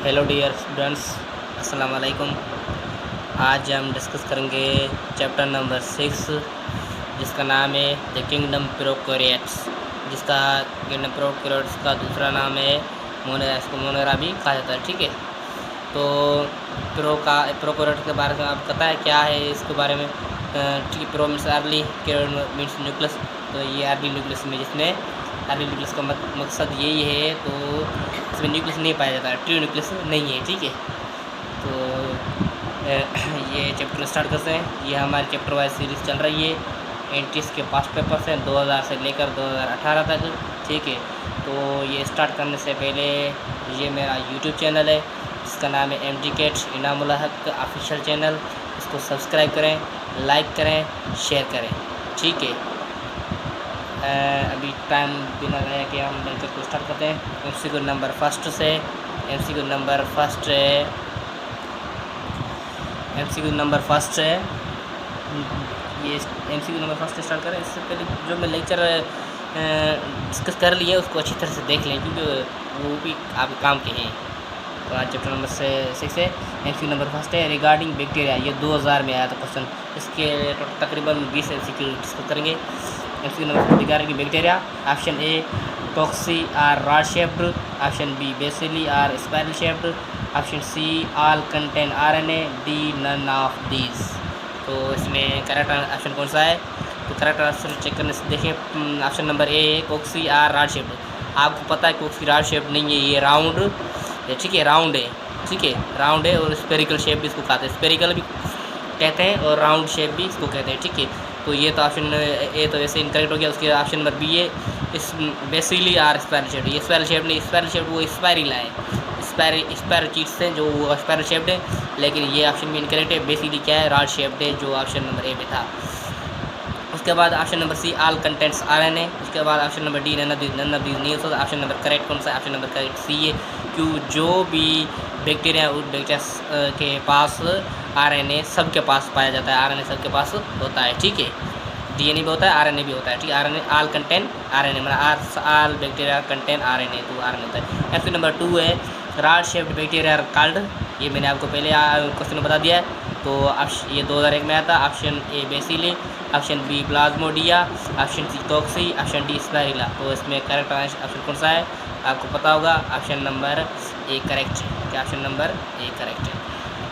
Hello dear students, अस्सलाम वालेकुम। आज हम डिस्कस करेंगे चैप्टर नंबर 6 जिसका नाम है द किंगडम प्रोकैरियोट्स, जिसका किंगडम प्रोकैरियोट्स का दूसरा नाम है मोनेरा। इसको मोनेरा भी कहा जाता है। ठीक है, तो प्रोकैरियोट्स के बारे में आपको पता है क्या है इसके बारे में। ठीक है, pro means early, karyote means nucleus. तो ये अर्ली न्यूक्लियस में, जिसमें अर्ली न्यूक्लियस का मकसद यही है, तो इसमें न्यूक्लियस नहीं पाया जाता, ट्रू न्यूक्लियस नहीं है। ठीक है, तो ये चैप्टर स्टार्ट करते हैं। ये हमारी चैप्टर वाइज सीरीज़ चल रही है। एंट्रीज के पास्ट पेपर्स हैं 2000 से लेकर 2018 तक। ठीक है, तो ये स्टार्ट करने से पहले ये मेरा यूट्यूब चैनल है जिसका नाम है MD-CAT इनामुल हक ऑफिशियल चैनल। इसको सब्सक्राइब करें, लाइक करें, शेयर करें। ठीक है, अभी टाइम बिना गया कि हम लेक्चर को स्टार्ट करते हैं। MCQ नंबर फर्स्ट से। MCQ नंबर फर्स्ट है ये MCQ नंबर फर्स्ट स्टार्ट करें। इससे पहले जो मैं लेक्चर डिस्कस कर लिए उसको अच्छी तरह से देख लें, क्योंकि वो भी आपके काम के हैं। तो आज चैप्टर नंबर 6 है। MCQ नंबर फर्स्ट है रिगार्डिंग बैक्टीरिया। ये 2000 में आया था क्वेश्चन। इसके तकरीबन 20 MCQ डिस्कस करेंगे। MCQ number regarding bacteria. Option A cocci are rod shaped, option B bacilli are spiral shaped, option C all contain RNA, D none of these. तो इसमें करेक्ट ऑप्शन कौन सा है? तो करेक्ट आंसर चेक करने से देखिए, ऑप्शन नंबर ए है कोक्सी आर रॉड शेप्ड। आपको पता है कोक्सी रॉड शेप्ड नहीं है, ये राउंड है। ठीक है, राउंड है। ठीक है, राउंड है और स्पेरिकल शेप भी इसको कहते हैं, स्पेरिकल भी कहते हैं और राउंड शेप भी इसको कहते हैं। ठीक है, तो ये तो ऑप्शन ए तो वैसे इनकरेक्ट हो गया। उसके ऑप्शन नंबर बी है इस बेसिली आर स्पाइरल शेप्ड। ये स्पाइरल शेप नहीं, स्पाइरल शेप्ड वो स्पाइरल है, स्पाइरल चीज से जो वो स्पाइरल शेप्ड है। लेकिन ये ऑप्शन भी इनकरेक्ट है। बेसिली क्या है? रॉड शेप्ड है, जो ऑप्शन नंबर ए में था। उसके बाद option number C all contents RNA। उसके बाद option number D none of these नहीं हो सकता। ऑप्शन नंबर करेक्ट कौन सा? ऑप्शन नंबर करेक्ट सी है, क्यों जो भी बैक्टीरिया उस बैक्टीरिया के पास RNA सबके पास पाया जाता है। RNA सबके पास होता है। ठीक है, DNA भी होता है, RNA भी होता है। ठीक है, RNA ऑल कंटेन RNA, मतलब ऑल बैक्टीरिया कंटेन RNA, तो RNA होता है। ऑप्शन नंबर 2 है रॉड शेप्ड बैक्टीरिया कॉल्ड। ये मैंने आपको पहले क्वेश्चन में बता दिया है। तो ये 2001 में आया था। Option A bacilli, option B plasmodia, option C टॉक्सी, ऑप्शन डी स्पाइरिला। तो इसमें करेक्ट ऑप्शन कौन सा है? आपको पता होगा, ऑप्शन नंबर ए करेक्ट है। क्या ऑप्शन नंबर ए करेक्ट है?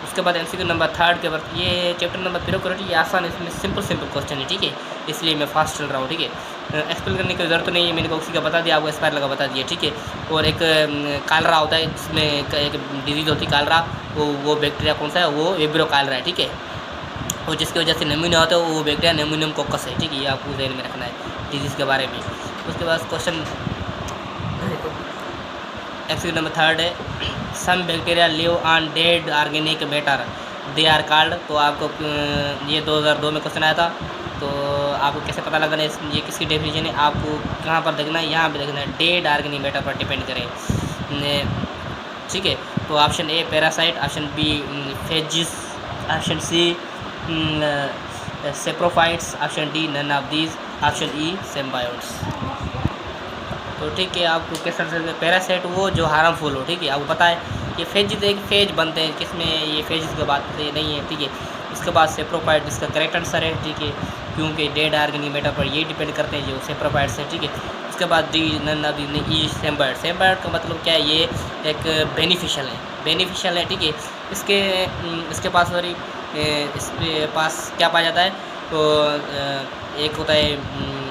उसके बाद MCQ नंबर 3 के बाद ये चैप्टर नंबर प्रोकैरियोट, ये आसान है, इसमें सिंपल क्वेश्चन है। ठीक है, इसलिए मैं फास्ट चल रहा हूँ। ठीक है, एक्सप्लेन करने की ज़रूरत नहीं है, मैंने कोक्सी का बता दिया, आपको स्पाइरल का बता दिया। ठीक है, और एक कालरा होता है जिसमें एक डिजीज़ होती है कालरा, वो बैक्टीरिया कौन सा है? वो वेब्रो कालरा है। ठीक है, और जिसकी वजह से नेमोनिया होता है वो बैक्टीरिया नेमोनियम कोकस है। ठीक है, ये आपको ध्यान में रखना है डिजीज़ के बारे में। उसके बाद क्वेश्चन MCQ नंबर 3 है some bacteria live on dead organic matter, they are called. तो आपको ये 2002 में क्वेश्चन आया था। तो आपको कैसे पता लगना है ये किसकी डेफिनेशन है? आपको कहाँ पर देखना है? यहाँ पे देखना है, डेड ऑर्गेनिक मैटर पर डिपेंड करें। ठीक है, तो option A parasite, option B phages, option C saprophytes, option D none of these, option E symbiotes. तो ठीक है, आपको कैसे पैरासाइट वो जो हार्मफुल हो। ठीक है, आपको पता है ये फेजिस, एक फेज बनते हैं किसमें, ये फेजिस की बात नहीं है। ठीक है, इसके बाद सेप्रोफाइट जिसका करेक्ट आंसर है। ठीक है, क्योंकि डेड ऑर्गेनिक मैटर पर ये डिपेंड करते हैं जो सेप्रोफाइट्स है। ठीक है, उसके बाद D none of these, E symbiote. Symbiote का मतलब क्या है? ये एक बेनिफिशियल है। ठीक है, इसके पास सॉरी इसके पास क्या पाया जाता है? तो एक होता है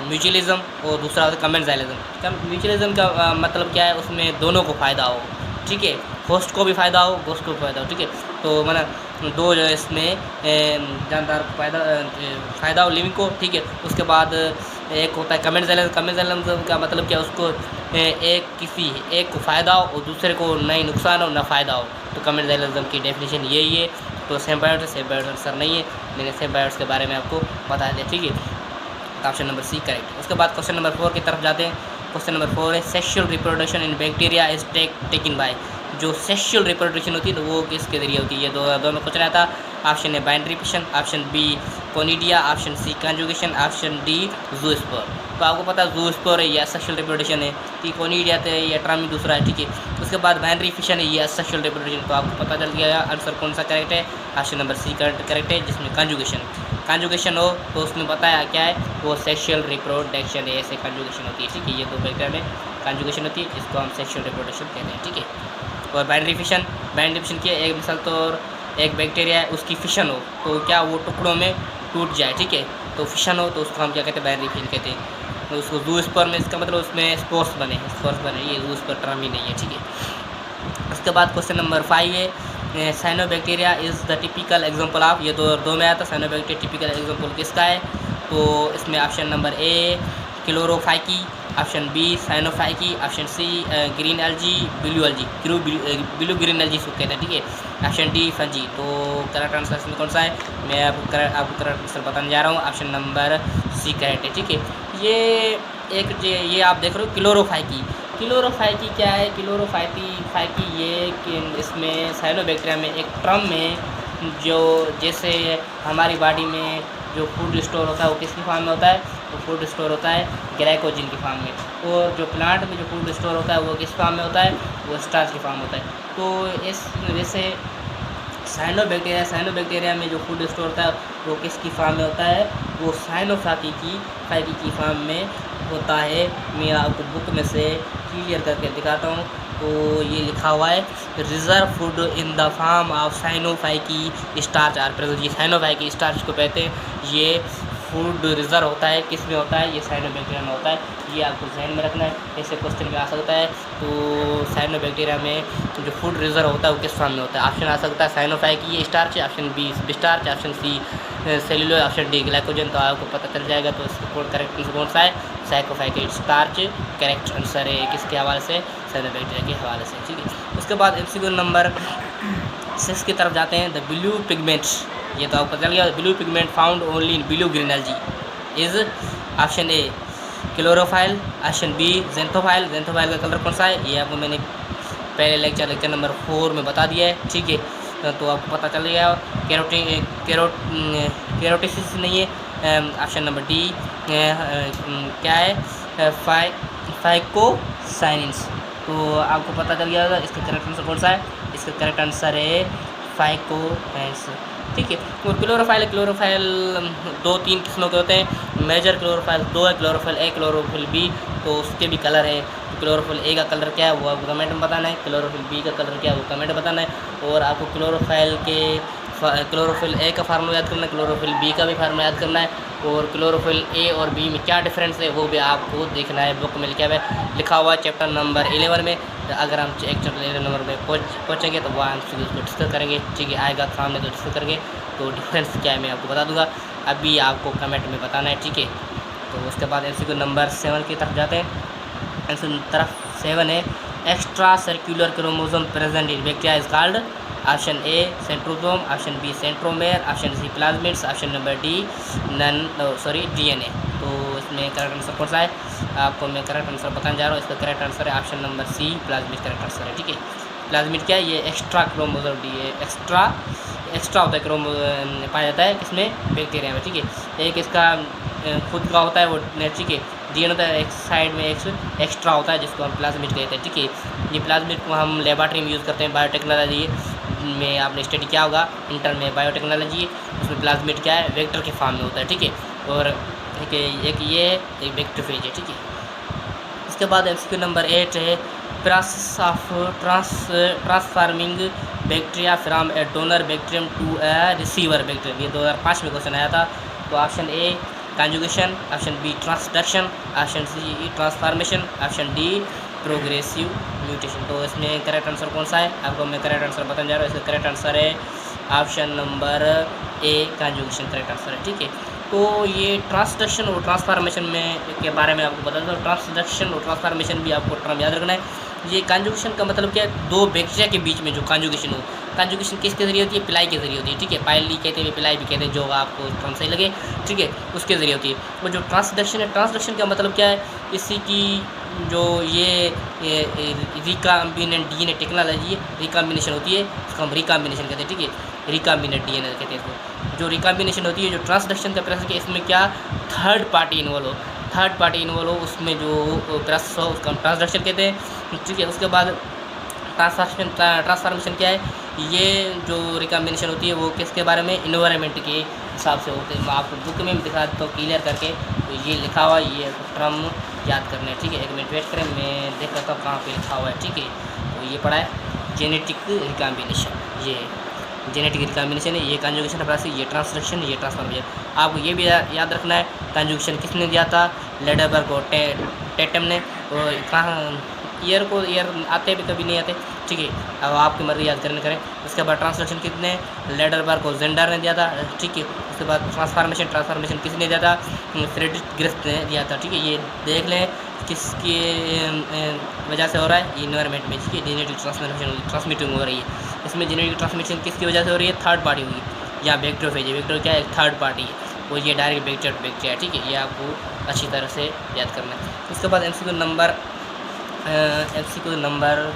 म्यूचुअलिज्म और दूसरा होता है कमेंसाइलिज्म। म्यूचुअलिज्म का मतलब क्या है? उसमें दोनों को फ़ायदा हो। ठीक है, होस्ट को भी फ़ायदा हो, गोस्ट को भी फ़ायदा हो। ठीक है, तो मतलब दो जो इसमें जानदार फ़ायदा हो लिविंग को। ठीक है, उसके बाद एक होता है कमेंसाइलिज्म का मतलब क्या? उसको किसी एक को फ़ायदा हो और दूसरे को नहीं नुकसान हो ना फ़ायदा हो। तो कमेंसाइलिज्म की डेफिनेशन यही है। तो सिम्बायोट्स आंसर नहीं है, मैंने सिम्बायोट्स के बारे में आपको बता दिया। ठीक है, ऑप्शन नंबर सी करेक्ट। उसके बाद क्वेश्चन नंबर 4 की तरफ जाते हैं। क्वेश्चन नंबर 4 है sexual reproduction in bacteria is taken by. जो सेक्सुअल रिप्रोडक्शन होती है तो वो किसके जरिए होती है? ये 2002 में क्वेश्चन आया था। Option A binary fission, option B conidia, option C conjugation, option D zoospore. तो आपको पता है ज़ूस्पोर है, ये सेक्सुअल रिप्रोडक्शन है, कि कोनिडिया तो ये ट्रामी दूसरा है, ठीक है। उसके बाद बाइनरी फिशन है, ये सेक्सुअल रिप्रोडक्शन। तो आपको पता चल गया आंसर कौन सा करेक्ट है, ऑप्शन नंबर सी करेक्ट है, जिसमें कंजुगेशन हो तो उसमें बताया क्या है, वो सेक्सुअल रिप्रोडक्शन है, ऐसे कंजुगेशन होती है, ठीक है। ये दो बैक्टीरिया में कंजुगेशन होती है, इसको हम सेक्सुअल रिप्रोडक्शन कहते हैं, ठीक है। और बाइनरी फिशन की एक मिसाल तो एक बैक्टीरिया है, उसकी फिशन हो तो क्या वो टुकड़ों में टूट जाए, ठीक है। तो फिशन हो तो उसको हम क्या कहते हैं, बाइनरी फिशन कहते हैं। तो उसको ज़ूस्पोर में, इसका मतलब उसमें स्पोर्स बने, ये ज़ूस्पोर टर्म ही नहीं है, ठीक है। उसके बाद क्वेश्चन नंबर 5 है, cyanobacteria is the typical example of, ये 2002 में आया था, साइनोबैक्टीरिया टिपिकल एग्जांपल किसका है। तो इसमें option number A chlorophyceae, option B cyanophyceae, option C green algae, blue green algae इसको कहते हैं, ठीक है। Option D fungi. तो करेक्ट आंसर इसमें कौन सा है, मैं आपको करेक्ट आंसर बताने जा रहा हूँ, ऑप्शन नंबर सी करेक्ट है, ठीक है। ये आप देख रहे हो क्लोरोफाइकी क्या है, क्लोरोफाइकी ये कि इसमें साइनोबैक्टीरिया में एक टर्म में, जो जैसे हमारी बॉडी में जो फूड स्टोर होता है वो किसकी फॉर्म में होता है, तो फूड स्टोर होता है ग्लाइकोजन की फॉर्म में। और जो प्लांट में जो फूड स्टोर होता है वो किस फॉर्म में होता है, वो स्टार्च की फॉर्म होता है। तो इस वजह से साइनोबैक्टीरिया में जो फूड स्टोर होता है वो किसकी फॉर्म में होता है, वो साइनोफाइकी की फॉर्म में होता है। मैं आपको बुक में से क्लियर करके दिखाता हूँ। तो ये लिखा हुआ है, reserve food in the form of cyanophyceae starch are present. ये साइनोफाइकी स्टार्च को कहते हैं, ये फूड रिजर्व होता है, किस में होता है, ये साइनोबैक्टीरिया में होता है। ये आपको ध्यान में रखना है, ऐसे क्वेश्चन में आ सकता है। तो साइनोबैक्टीरिया में जो फूड रिजर्व होता है वो किस फॉर्म में होता है, ऑप्शन आ सकता है cyanophyceae starch, option B starch, option C cellulose, option D glycogen. तो आपको पता चल जाएगा। तो इसका करेक्ट आंसर कौन सा है, साइनोफाइकी स्टार्च करेक्ट आंसर है, किसके हवाले से, साइनोबैक्टीरिया के हवाले से, ठीक है। उसके बाद एमसीक्यू नंबर 6 की तरफ जाते हैं। द ब्लू पिगमेंट, ये तो आपको पता चल गया, blue pigment found only in blue green algae is option A chlorophyll, option B xanthophyll का कलर कौन सा है, ये आपको मैंने पहले लेक्चर नंबर 4 में बता दिया है, ठीक है। तो आपको पता चल गया। कैरोटिसिस नहीं है, ऑप्शन नंबर डी क्या है, फाइकोसाइनिन्स। तो आपको पता चल गया होगा इसका करेक्ट आंसर कौन सा है, इसका करेक्ट आंसर है फाइकोसाइनिन्स, ठीक है। और क्लोरोफाइल 2-3 किस्मों के होते हैं। मेजर क्लोरोफाइल 2 है, क्लोरोफाइल ए, क्लोरोफिल बी। तो उसके भी कलर है। क्लोरोफिल ए का कलर क्या है वो आपको कमेंट में बताना है, क्लोरोफिल बी का कलर क्या है वो कमेंट में बताना है। और आपको क्लोरोफिल ए का फार्मूला याद करना है, क्लोरोफिल बी का भी फार्मूला याद करना है। और क्लोरोफिल ए और बी में क्या डिफरेंस है वो भी आपको देखना है। बुक में लिखा हुआ है चैप्टर नंबर 11 में। तो अगर हम चैप्टर 11 नंबर में पहुँचेंगे तो वहाँ हम उसको डिस्कस करेंगे, ठीक है। आएगा सामने तो डिस्कस करेंगे। तो डिफरेंस क्या है मैं आपको बता दूंगा, अभी आपको कमेंट में बताना है, ठीक है। तो उसके बाद एमसीक्यू नंबर 7 की तरफ जाते हैं। एमसीक्यू तरफ 7 है, extra circular chromosome present in bacteria is called, option A centrosome, option B centromere, option C plasmids, option number D DNA. तो इसमें करेक्ट आंसर कौन सा है, आपको मैं करेक्ट आंसर बताने जा रहा हूँ। इसका करेक्ट आंसर है option number C plasmid, correct answer है, ठीक है। प्लाज्मिड क्या है, ये एक्स्ट्रा क्रोमोसोम डी है, एक्स्ट्रा होता है क्रोमोसोम पाया जाता है किसमें, बैक्टीरिया में, ठीक है। एक इसका खुद का होता है वो, ठीक है। डीएनए होता है एक साइड में, एक एक्स्ट्रा होता है जिसको हम प्लाज्मिड कहते हैं, ठीक है। ये प्लाज्मिड को हम लेबॉरेटरी में यूज़ करते हैं, बायोटेक्नोलॉजी में आपने स्टडी किया होगा इंटर में, बायोटेक्नोलॉजी। उसमें प्लाज्मिड क्या है, वेक्टर के फॉर्म में होता है, ठीक है। और ठीक है, एक ये एक वेक्टरफेज है, ठीक है। इसके बाद एमसीक्यू नंबर 8 है, process of transforming bacteria from a donor bacterium to a receiver bacterium. ये 2005 में क्वेश्चन आया था। तो option A conjugation, option B transduction, option C transformation, option D progressive mutation. तो इसमें करेक्ट आंसर कौन सा है, आपको मैं करेक्ट आंसर बताने जा रहा हूँ। इसका करेक्ट आंसर है ऑप्शन नंबर ए कंजुगेशन, करेक्ट आंसर है, ठीक है। तो ये ट्रांसडक्शन और ट्रांसफॉर्मेशन में के बारे में आपको बता दूँ। ट्रांसडक्शन और ट्रांसफॉर्मेशन भी आपको टर्म याद रखना है। ये कंजुगेशन का मतलब क्या है, दो बैक्टीरिया के बीच में जो कंजुगेशन हो, कंजुगेशन किसके जरिए होती है, पिलाई के जरिए होती है, ठीक है। पाइली कहते हैं, पिलाई भी कहते हैं, जो आपको टर्म सही लगे, ठीक है, उसके जरिए होती है। और जो ट्रांसडक्शन है, ट्रांसडक्शन का मतलब क्या है, इसी की जो ये रिकॉम्बिनेंट डीएनए टेक्नोलॉजी रिकॉम्बिनेशन होती है, उसको हम रिकॉम्बिनेशन कहते हैं, ठीक है। रिकॉम्बिनेट डीएनए कहते हैं इसको। जो रिकॉम्बिनेशन होती है, जो ट्रांसडक्शन का प्रोसेस है, इसमें क्या थर्ड पार्टी इन्वॉल्व हो, उसमें जो प्रोसेस हो उसका ट्रांसडक्शन कहते हैं, ठीक है। उसके बाद ट्रांसफॉर्मेशन क्या है, ये जो रिकॉम्बिनेशन होती है वो किसके बारे में, इन्वायरमेंट के हिसाब से होते हैं। मैं आपको बुक में भी दिखा देता हूँ क्लियर करके, तो ये लिखा हुआ है, ये टर्म याद करना है, ठीक है। एक मिनट वेट करें, मैं देख लेता हूँ कहाँ पे लिखा हुआ है, ठीक है। तो ये पढ़ा है जेनेटिक रिकॉम्बिनेशन, ये जेनेटिक रिकॉम्बिनेशन है, ये कॉन्जुगेशन प्रोसेस, ये ट्रांसडक्शन, ये ट्रांसफॉर्मेशन। आपको ये भी याद रखना है, कॉन्जुगेशन किसने दिया था, लेडरबर्ग और टेटम ने। और कहाँ ईयर आते भी कभी नहीं आते, ठीक है। अब आपकी मर्जी याद करने करें। उसके बाद ट्रांसलेशन कितने, लेडरबर्ग को जेंडर ने दिया था, ठीक है। उसके बाद ट्रांसफॉर्मेशन किसने दिया था, फ्रेडरिक ग्रिफ्थ ने दिया था, ठीक है। ये देख लें किसकी वजह से हो रहा है, इन्वायरमेंट में, ठीक है। जेनेटिक ट्रांसमिटिंग हो रही है, इसमें जेनेटिक ट्रांसमिशन किसकी वजह से हो रही है, थर्ड पार्टी होगी। यहाँ बैक्टीरियोफेज है, बैक्टीरिया क्या है, थर्ड पार्टी है, वो ये डायरेक्ट बैक्टीरिया, ठीक है। ये आपको अच्छी तरह से याद करना है। उसके बाद एमसीक्यू नंबर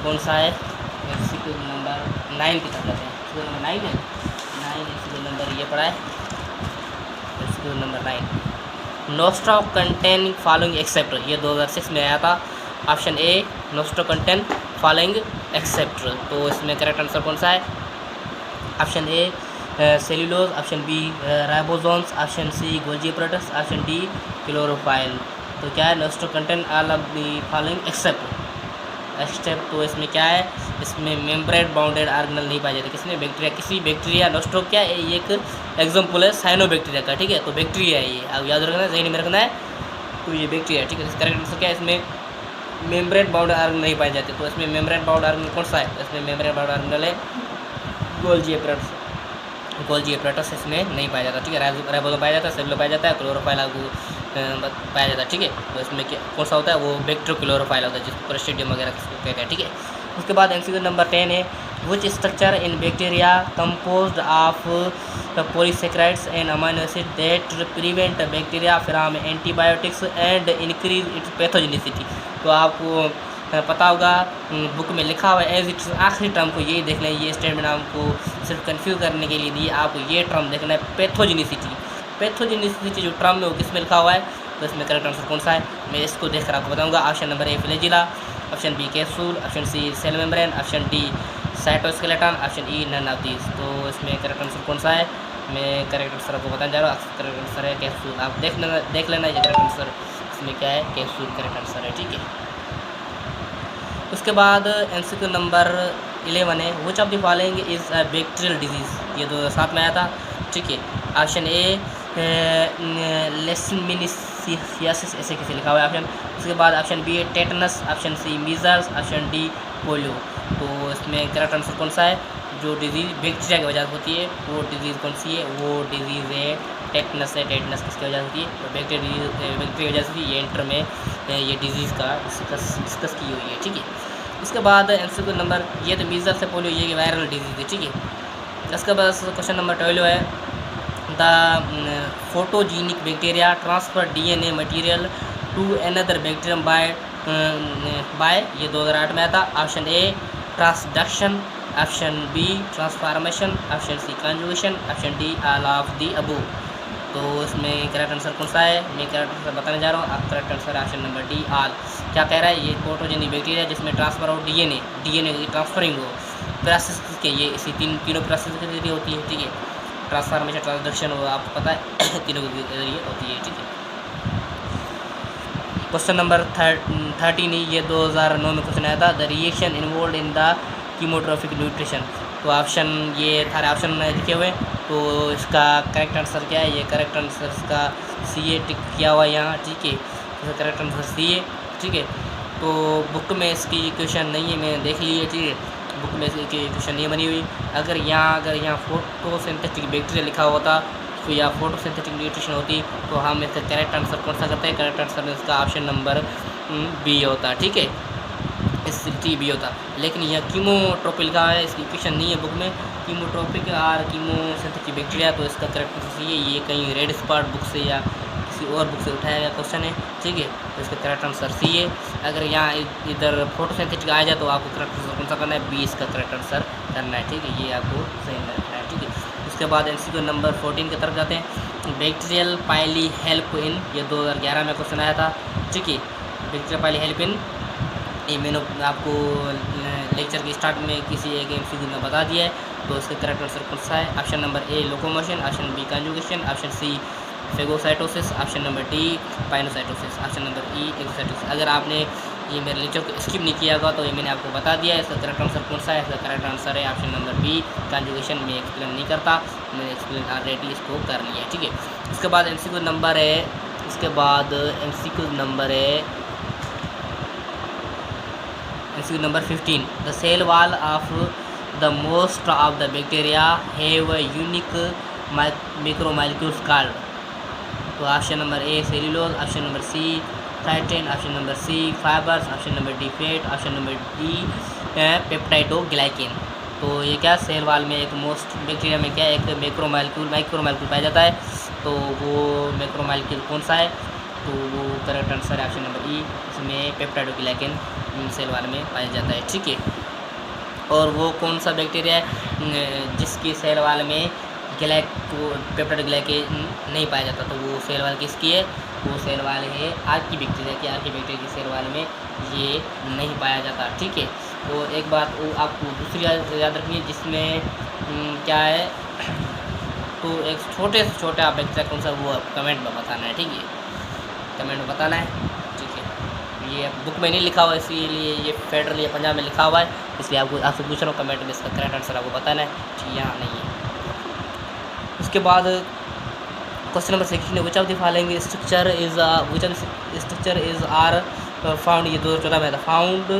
कौन सा है, एमसीक्यू नंबर 9 की तरफ जाते हैं। एमसीक्यू नंबर 9 है, 9 एमसीक्यू नंबर ये पढ़ा है, MCQ number 9, Nostoc contain following except, ये 2006 में आया था। Option A Nostoc contain following except, तो इसमें करेक्ट आंसर कौन सा है, option A cellulose, option B ribosomes, option C Golgi apparatus, option D chlorophyll. तो क्या है, Nostoc contain all of the following except. तो इसमें क्या है, इसमें मेम्ब्रेन बाउंडेड ऑर्गेनल नहीं पाए जाते, किसमें, बैक्टीरिया, किसी बैक्टीरिया। नोस्ट्रो क्या है, ये एक एग्जाम्पल है साइनोबैक्टीरिया का, ठीक है। तो बैक्टीरिया है ये, आप याद रखना, जहन में रखना है, तो ये बैक्टीरिया, ठीक है। करेक्ट आंसर क्या है, इसमें मेम्ब्रेन बाउंडेड ऑर्गेनल नहीं पाए जाते, तो इसमें मेम्ब्रेन बाउंडेड ऑर्गेनल कौन सा है, इसमें मेम्ब्रेन बाउंडेड ऑर्गेनल है गोल्जी एपैरेटस इसमें नहीं पाया जाता, ठीक है। राइबोसोम पाया जाता है, सेल्यूलोज पाया जाता है, क्लोरोफाइल पाया जाता है, ठीक है। तो इसमें क्या कौन सा होता है, वो बैक्टीरियो क्लोरोफाइल होता है, जिसको क्लोस्ट्रीडियम वगैरह कहते हैं, ठीक है। उसके बाद एमसीक्यू नंबर 10 है, which structure in bacteria composed of polysaccharides and amino acid that prevent bacteria from antibiotics and increase its pathogenicity. तो आपको पता होगा, बुक में लिखा हुआ है एज इट, आखिरी टर्म को यही देख लें, ये स्टेटमेंट आपको सिर्फ कंफ्यूज करने के लिए दी, आपको ये टर्म देखना है, पैथोजेनिसिटी जो टर्म में वो किस में लिखा हुआ है। तो इसमें करेक्ट आंसर कौन सा है, मैं इसको देखकर आपको बताऊंगा। Option number A flagella, option B capsule, option C cell membrane, option D cytoskeleton, option E none of these. तो इसमें करेक्ट आंसर कौन सा है, मैं करेक्ट आंसर आपको बताने जा रहा हूँ। करेक्ट आंसर है कैप्सूल, आप देख लेना ये करेक्ट आंसर, इसमें क्या है, कैप्सूल करेक्ट आंसर है, ठीक है। उसके बाद एमसीक्यू नंबर 11 है, which of the following is a bacterial disease, ये 2007 में आया था, ठीक है। ऑप्शन ए लेशमिनिसियासिस, ऐसे किसे लिखा हुआ है ऑप्शन। उसके बाद ऑप्शन बी है tetanus, option C measles, option D polio. तो इसमें करेक्ट आंसर कौन सा है, जो डिजीज़ बैक्टीरिया की वजह से होती है वो डिजीज़ कौन सी है, वो डिजीज़ है टेटनस है। टेटनस किसकी वजह से होती है, तो बैक्टीरिया की वजह से ये इंटर में ये डिजीज़ का डिस्कस की हुई है, ठीक है। उसके बाद एमसीक्यू नंबर, ये तो मीजल्स से पोलियो ये वायरल डिजीज़ है, ठीक है। उसके बाद क्वेश्चन नंबर 12 है, the photogenic bacteria transfer DNA material to another bacterium by ये 2008 में आया था। Option A transduction, option B transformation, option C conjugation, option D all of the above. तो इसमें करेक्ट आंसर कौन सा है, मैं करेक्ट आंसर बताने जा रहा हूँ। आप correct answer option number D all. क्या कह रहा है, ये फोटोजेनिक बैक्टीरिया जिसमें ट्रांसफर हो डीएनए की ट्रांसफरिंग हो प्रोसेस के, ये इसी तीनों प्रोसेस के जरिए होती है, ठीक है। ट्रांसफॉर्मेशन, ट्रांसडक्शन, वो आपको पता है तीनों के जरिए होती है, ठीक है। क्वेश्चन नंबर 13 ये 2009 में क्वेश्चन आया था, the reaction involve in the chemotrophic nutrition. तो ऑप्शन ये सारे ऑप्शन लिखे हुए, तो इसका करेक्ट आंसर क्या है, ये करेक्ट आंसर इसका सी ए टिक किया हुआ है यहाँ, ठीक है। इसका करेक्ट आंसर सी ए, ठीक है। तो बुक में इसकी क्वेश्चन नहीं है, मैंने देख ली है, ठीक है। बुक में इसकी क्वेश्चन नहीं बनी हुई। अगर यहाँ फोटोसिंथेटिक बैक्टीरिया लिखा होता तो या फोटोसिंथेटिक न्यूट्रिशन होती, तो हम इसका करेक्ट आंसर कौन सा करते हैं, करेक्ट आंसर इसका ऑप्शन नंबर बी होता, ठीक है, इस टी बी होता। लेकिन यह कीमोट्रोपिक लिखा है, इसकी क्वेश्चन नहीं है बुक में, कीमोट्रोपिक और कीमोसिंथेटिक बैक्टीरिया। तो इसका करेक्ट आंसर ये कहीं रेड स्पॉट बुक से या किसी और बुक से उठाया गया क्वेश्चन है, ठीक है। तो इसका करेक्ट आंसर सी है। अगर यहाँ इधर फोटोसिंथेटिक आ जाए तो आपको करेक्ट आंसर कौन सा करना है, बी इसका करेक्ट आंसर करना है, ठीक है। ये आपको सही में रखना है, ठीक है। उसके बाद MCQ नंबर 14 की तरफ जाते हैं। बैक्टीरियल पाइली हेल्प इन, ये 2011 में क्वेश्चन आया था, ठीक है। बैक्टीरियल पाइली हेल्प इन, ये मैंने आपको लेक्चर के स्टार्ट में किसी एक MCQ में बता दिया है। तो इसका करेक्ट आंसर कौन सा है? Option number A locomotion, option B conjugation, option C phagocytosis, option number D pinocytosis, option number E exocytosis. अगर आपने ये मेरे लेक्चर को स्किप नहीं किया होगा तो ये मैंने आपको बता दिया है। इसका करेक्ट आंसर कौन सा है? इसका करेक्ट आंसर है ऑप्शन नंबर बी कंजुगेशन। मैं एक्सप्लेन नहीं करता, मैंने एक्सप्लेन ऑलरेडी इसको कर लिया है, ठीक है। उसके बाद MCQ नंबर है, इसके बाद MCQ नंबर है MCQ number 15. The cell wall of the most of the bacteria have a unique macromolecules called. तो option number A cellulose, option number C chitin, option number C fibres, option number D fat, option number D peptidoglycan. तो ये क्या cell wall में एक most bacteria में क्या एक माइक्रोमोलेक्यूल पाया जाता है। तो वो माइक्रोमोलेक्यूल कौन सा है? तो वो करेक्ट आंसर है ऑप्शन नंबर ई, इसमें पेप्टाइडोग्लाइकेन सेल वाल में पाया जाता है, ठीक है। और वो कौन सा बैक्टीरिया है जिसकी सेल वाल में पेप्टाइडोग्लाइकेन नहीं पाया जाता? तो वो सेल वाल किसकी है? वो सेल वाल है आर्कीबैक्टीरिया की। आर्कीबैक्टीरिया की सेल वाल में ये नहीं पाया जाता, ठीक है। तो एक बात वो आपको दूसरी याद रखनी है, जिसमें क्या है, तो एक छोटे से छोटा बैक्टीरिया कौन सा वो कमेंट में बताना है, ठीक है, कमेंट में बताना है, ठीक है। ये बुक में नहीं लिखा हुआ, इसीलिए ये फेडरल या पंजाब में लिखा हुआ है, इसलिए आपसे पूछ रहा हूँ कमेंट में इसका करेक्ट आंसर आपको बताना है, ठीक, यहाँ नहीं है। उसके बाद क्वेश्चन नंबर 16 है, which of the following structure is are found, ये 2014 में था, found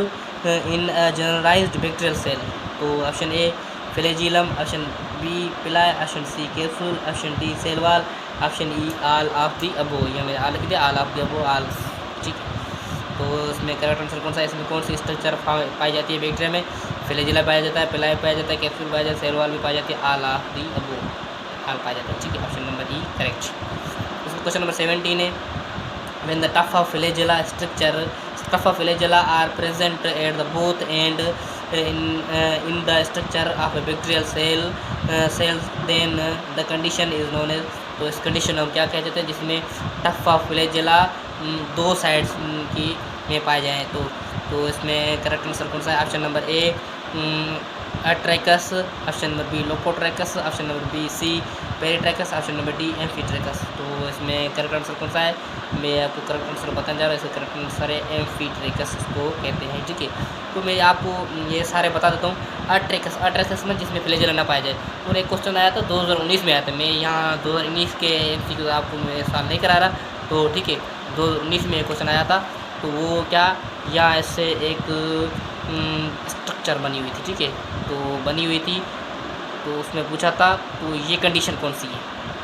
in generalized bacterial cell. तो option A flagellum, option B pili, option C capsule, option D cell wall, option E all of the above. ये मैंने all of the above all, ठीक है। तो इसमें करेक्ट आंसर कौन सा है? इसमें कौन सी स्ट्रक्चर पाई जाती है बैक्टीरिया में? फ्लैजिला पाया जाता है, पिलाई पाया जाता है, कैप्सूल पाया जाता है, सेल वाल भी पाया जाती है, all of the above all पाया जाता है, ठीक है। ऑप्शन नंबर ई करेक्ट। उसमें क्वेश्चन नंबर 17 है, when the tough of flagella are present at the both end in the structure of a bacterial cells, then the condition is known as। तो इस condition हम क्या कहते हैं जिसमें टफ ऑफ फ्लैजेला दो साइड्स की में पाए जाएँ? तो इसमें करेक्ट आंसर कौन सा है? Option number A atrichous, option number B lophotrichous, option number B C peritrichous, option number D amphitrichous. तो इसमें करेक्ट आंसर कौन सा है? मैं आपको करेक्ट आंसर बताने जा रहा हूँ। इसका करेक्ट आंसर है एम्फीट्रैकस को कहते हैं, ठीक है। तो मैं आपको ये सारे बता देता हूँ। अट्रैकस में जिसमें फ्लैजेला ना पाया जाए। और एक क्वेश्चन आया था 2019 में आया था, मैं यहाँ 2019 के MCQ आपको मैं इस साल नहीं करा रहा, तो ठीक है, 2019 में क्वेश्चन आया था। तो वो क्या, या ऐसे एक स्ट्रक्चर बनी हुई थी, ठीक है, तो बनी हुई थी, तो उसमें पूछा था तो ये कंडीशन कौन सी है,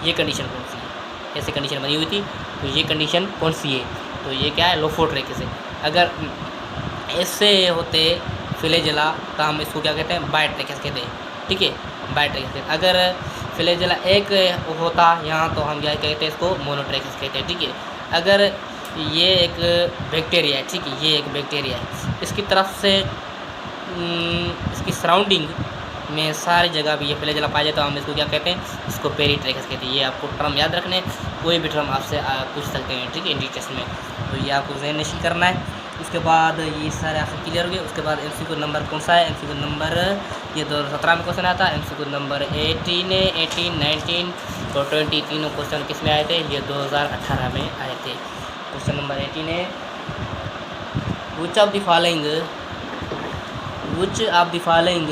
ये कंडीशन कौन सी है, ऐसे कंडीशन बनी हुई थी, तो ये कंडीशन कौन सी है? तो ये क्या है? लोफोट्रैकस है। अगर ऐसे होते फ्लैजेला तो हम इसको क्या कहते हैं? बायोट्रैकस कहते हैं, ठीक है, बायोट्रैकस कहते हैं। अगर फ्लैजेला एक होता यहाँ तो हम क्या कहते हैं? इसको मोनोट्रैकस कहते हैं, ठीक है। अगर ये एक बैक्टीरिया है, ठीक है, ये एक बैक्टीरिया है, इसकी तरफ से इसकी सराउंडिंग में सारी जगह भी ये फ्लैजेला पाया जाता है, हम इसको क्या कहते हैं? इसको पेरीट्रैकस कहते हैं। ये आपको टर्म याद रखने, कोई भी टर्म आपसे पूछ सकते हैं, ठीक है, इंडी टेस्ट में, तो ये आपको ज़हन नशीं करना है। उसके बाद ये सारे आपसे क्लियर हो गए। उसके बाद MCQ नंबर कौन सा है? MCQ नंबर ये 2017 में क्वेश्चन आया था। MCQ नंबर 18, 19 और 20 तीनों क्वेश्चन किस में आए थे? ये 2018 में आए थे। क्वेश्चन नंबर 18 है, which of the following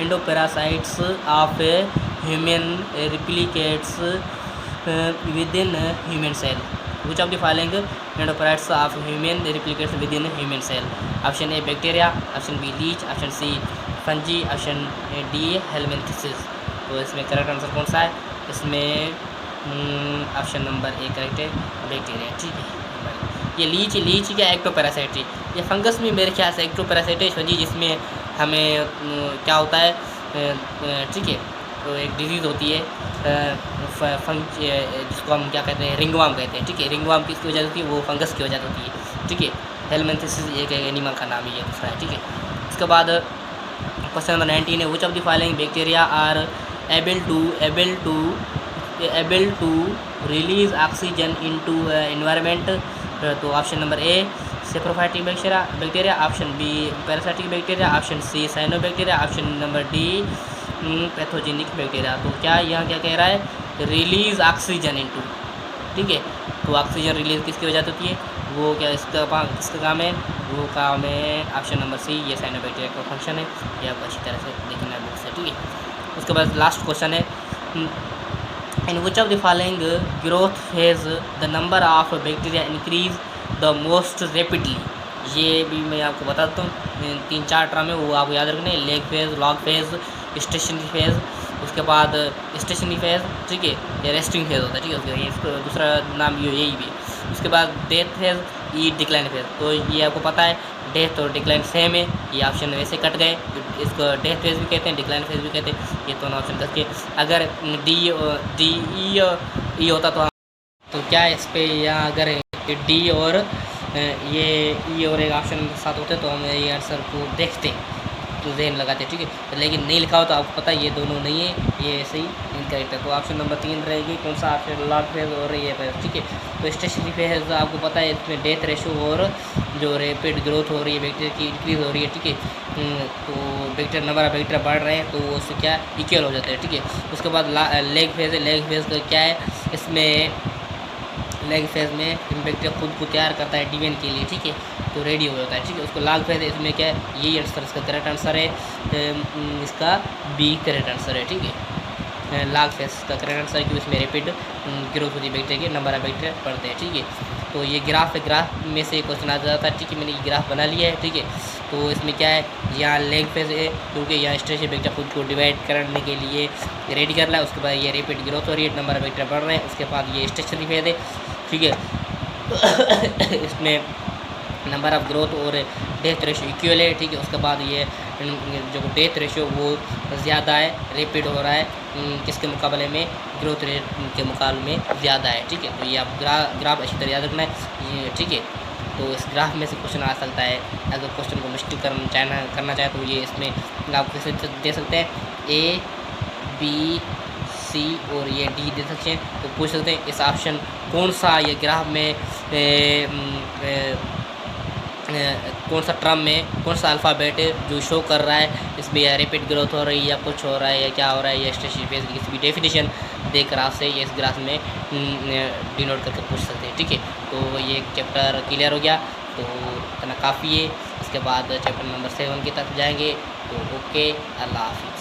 endoparasites of a human replicates within a human cell? Which of the following endoparasites of human replicates within a human cell? Option A bacteria, option B leech, option C fungi, option D helminthisis। तो इसमें correct answer कौन सा है? इसमें option number A correct है, bacteria, ठीक है। ये लीच क्या एक्टोपैरासाइट है, ये फंगस में मेरे ख्याल से एक्टोपैरासाइट है फंजी, जिसमें हमें क्या होता है, ठीक है, तो एक डिजीज़ होती है जिसको हम क्या कहते हैं? रिंगवार्म कहते हैं, ठीक है। रिंगवार्म किसकी वजह होती है? वो फंगस की वजह होती है, ठीक है। हेलमिंथिसिस एक एनिमल का नाम है, ये दूसरा है, ठीक है। इसके बाद क्वेश्चन नंबर 19 है, which of the following bacteria are able to release oxygen into environment. तो option number A saprophytic bacteria, option B parasitic bacteria, option C cyanobacteria, option number D pathogenic bacteria. तो क्या यहाँ क्या कह रहा है, release oxygen into, ठीक है। तो ऑक्सीजन रिलीज किसकी वजह से होती है, वो क्या किसका काम है, वो काम है ऑप्शन नंबर सी, ये साइनोबैक्टीरिया का फंक्शन है। ये आपको अच्छी तरह से देखना है बुक से, ठीक है। उसके बाद लास्ट क्वेश्चन है, in which of the following growth phase the number of bacteria increase the most rapidly. ये भी मैं आपको बता देता हूँ, 3-4 टर्म है, वो आपको याद रखना है। Lag phase, log phase, stationary phase, उसके बाद स्टेशनरी फेज, ठीक है, या रेस्टिंग फेज होता है, ठीक है। उसका इसको दूसरा नाम यही भी। उसके बाद डेथ फेज, ई डिक्लाइन फेज। तो ये आपको पता है डेथ और डिक्लाइन सेम है, ये ऑप्शन वैसे कट गए। इसको डेथ फेज भी कहते हैं, डिक्लाइन फेज भी कहते हैं, ये दोनों ऑप्शन करके। अगर डी ई होता तो क्या है इस पर, या अगर डी और ये ई और एक ऑप्शन के साथ होते तो हम ये आंसर को देखते तो जहन लगाते, ठीक है। लेकिन नहीं लिखा हो तो आपको पता है ये दोनों नहीं है, ये ऐसे ही इनकरेक्ट है। तो ऑप्शन नंबर 3 रहेगी, कौन सा ऑप्शन, लॉग फेज और ये फेज, ठीक है। तो स्टेशनरी फेज आपको पता है, इसमें डेथ रेशो और जो रैपिड ग्रोथ हो रही है बैक्टीरिया की, इंक्रीज हो रही है, ठीक है। तो बैक्टीरिया नंबर ऑफ बैक्टीरिया बढ़ रहे हैं तो उससे क्या इक्वल हो जाता है, ठीक है। उसके बाद लेग फेज है, लेग फेज का क्या है, इसमें लेग फेज में बैक्टीरिया खुद को तैयार करता है डिवीजन के लिए, ठीक है, तो रेडी हो जाता है, ठीक है। उसको लॉग फेज है, इसमें क्या है, यही आंसर इसका करेक्ट आंसर है, इसका बी करेक्ट आंसर है, ठीक है। लॉग फेज का करेक्ट आंसर है, क्योंकि इसमें रैपिड ग्रोथ होती है बैक्टीरिया की, नंबर ऑफ बैक्टीरिया बढ़ते हैं, ठीक है। तो ये ग्राफ है, ग्राफ में से क्वेश्चन आ जाता है, ठीक है। मैंने ये ग्राफ बना लिया है, ठीक है। तो इसमें क्या है, यहाँ लेग फेज है, क्योंकि यहाँ स्टेशनरी बैक्टीरिया खुद को डिवाइड करने के लिए रेडी कर रहा है। उसके बाद ये रैपिड ग्रोथ हो रही है, नंबर ऑफ बैक्टीरिया बढ़ रहे हैं। उसके बाद ये स्टेशनरी फेज है, ठीक है। इसमें नंबर ऑफ ग्रोथ और डेथ रेशो इक्वल है, ठीक है। उसके बाद ये जो डेथ रेशो वो ज़्यादा है, रैपिड हो रहा है, किसके मुकाबले में, ग्रोथ रेट के मुकाबले में ज़्यादा है, ठीक है। तो ये आप ग्राफ अच्छी तरह याद रखना है, ये ठीक है। तो इस ग्राफ में से क्वेश्चन आ सकता है, अगर क्वेश्चन को मिस्टेक करना चाहे तो ये इसमें आप कैसे दे सकते हैं, ए बी सी और ये डी दे सकते हैं। तो पूछ सकते हैं इस ऑप्शन कौन सा ये ग्राफ में कौन सा टर्म में कौन सा अल्फ़ाबेट जो शो कर रहा है, इसमें या रैपिड ग्रोथ हो रही है या कुछ हो रहा है या क्या हो रहा है, या स्टेशनरी फेज की किसी भी डेफिनेशन दे ग्राफ से ये इस ग्राफ में डिनोट करके पूछ सकते हैं, ठीक है। तो ये चैप्टर क्लियर हो गया, तो इतना काफ़ी है। इसके बाद चैप्टर नंबर 7 की तरफ जाएंगे। तो ओके, अल्लाह हाफ़िज़।